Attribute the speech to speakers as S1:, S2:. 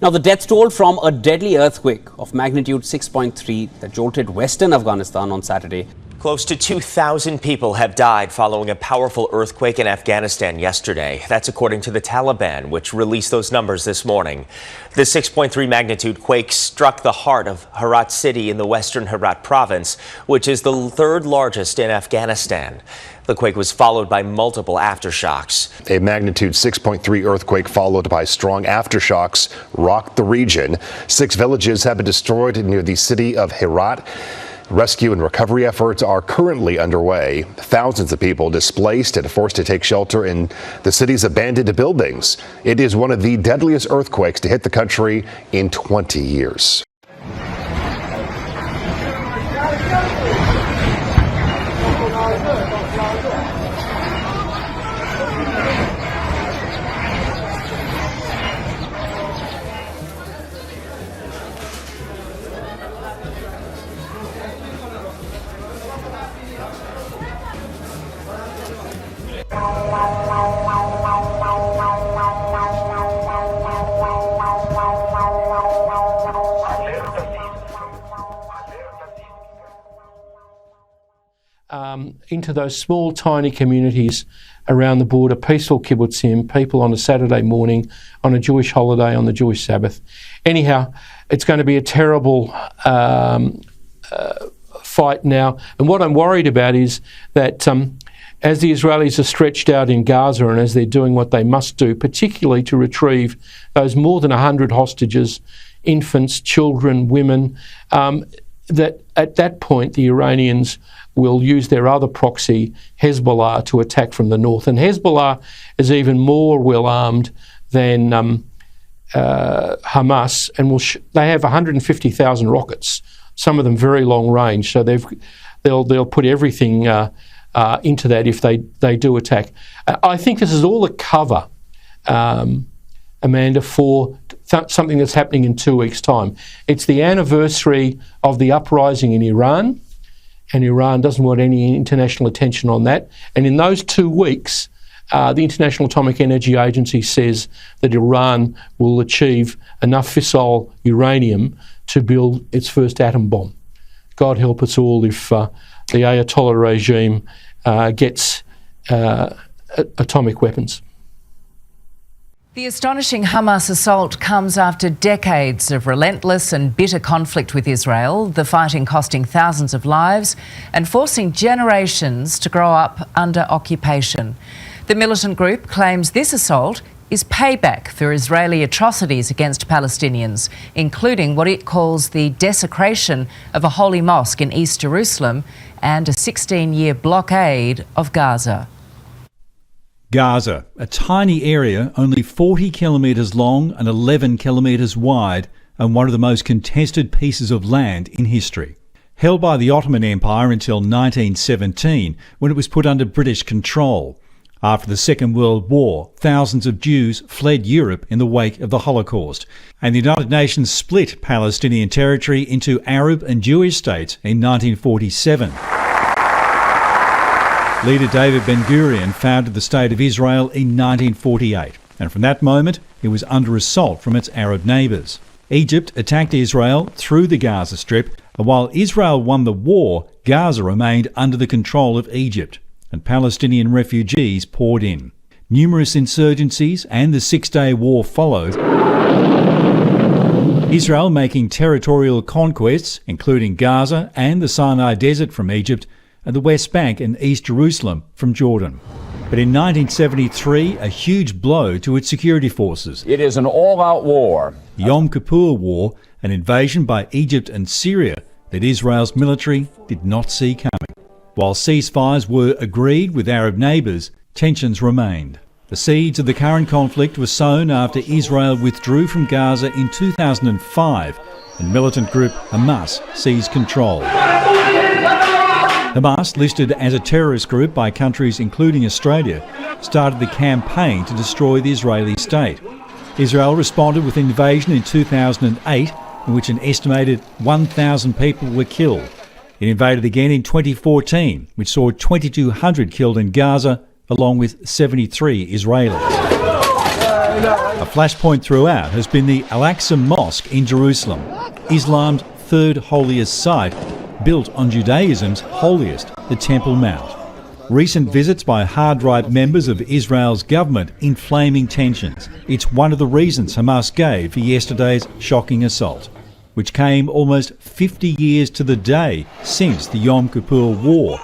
S1: Now, the death toll from a deadly earthquake of magnitude 6.3 that jolted western Afghanistan on Saturday.
S2: Close to 2,000 people have died following a powerful earthquake in Afghanistan yesterday. That's according to the Taliban, which released those numbers this morning. The 6.3 magnitude quake struck the heart of Herat city in the western Herat province, which is the third largest in Afghanistan. The quake was followed by multiple aftershocks.
S3: A magnitude 6.3 earthquake followed by strong aftershocks rocked the region. 6 villages have been destroyed near the city of Herat. Rescue and recovery efforts are currently underway. Thousands of people displaced and forced to take shelter in the city's abandoned buildings. It is one of the deadliest earthquakes to hit the country in 20 years.
S4: Into those small, tiny communities around the border, peaceful kibbutzim, people on a Saturday morning, on a Jewish holiday, on the Jewish Sabbath. Anyhow, it's going to be a terrible fight now. And what I'm worried about is that as the Israelis are stretched out in Gaza and as they're doing what they must do, particularly to retrieve those more than 100 hostages, infants, children, women, that at that point the Iranians will use their other proxy, Hezbollah, to attack from the north. And Hezbollah is even more well armed than Hamas, and they have 150,000 rockets, some of them very long range. So they'll put everything into that if they do attack. I think this is all a cover, Amanda, for something that's happening in 2 weeks' time. It's the anniversary of the uprising in Iran, and Iran doesn't want any international attention on that. And in those 2 weeks, the International Atomic Energy Agency says that Iran will achieve enough fissile uranium to build its first atom bomb. God help us all if the Ayatollah regime gets atomic weapons.
S5: The astonishing Hamas assault comes after decades of relentless and bitter conflict with Israel, the fighting costing thousands of lives and forcing generations to grow up under occupation. The militant group claims this assault is payback for Israeli atrocities against Palestinians, including what it calls the desecration of a holy mosque in East Jerusalem and a 16-year blockade of Gaza.
S6: Gaza, a tiny area only 40 kilometres long and 11 kilometres wide, and one of the most contested pieces of land in history. Held by the Ottoman Empire until 1917, when it was put under British control. After the Second World War, thousands of Jews fled Europe in the wake of the Holocaust, and the United Nations split Palestinian territory into Arab and Jewish states in 1947. Leader David Ben-Gurion founded the State of Israel in 1948, and from that moment it was under assault from its Arab neighbours. Egypt attacked Israel through the Gaza Strip, and while Israel won the war, Gaza remained under the control of Egypt, and Palestinian refugees poured in. Numerous insurgencies and the Six-Day War followed, Israel making territorial conquests, including Gaza and the Sinai Desert from Egypt, and the West Bank and East Jerusalem from Jordan. But in 1973, a huge blow to its security forces.
S7: It is an all-out war.
S6: The Yom Kippur War, an invasion by Egypt and Syria that Israel's military did not see coming. While ceasefires were agreed with Arab neighbours, tensions remained. The seeds of the current conflict were sown after Israel withdrew from Gaza in 2005 and militant group Hamas seized control. Hamas, listed as a terrorist group by countries including Australia, started the campaign to destroy the Israeli state. Israel responded with an invasion in 2008 in which an estimated 1,000 people were killed. It invaded again in 2014, which saw 2,200 killed in Gaza, along with 73 Israelis. A flashpoint throughout has been the Al-Aqsa Mosque in Jerusalem, Islam's third holiest site, built on Judaism's holiest, the Temple Mount. Recent visits by hard-right members of Israel's government inflaming tensions. It's one of the reasons Hamas gave for yesterday's shocking assault, which came almost 50 years to the day since the Yom Kippur War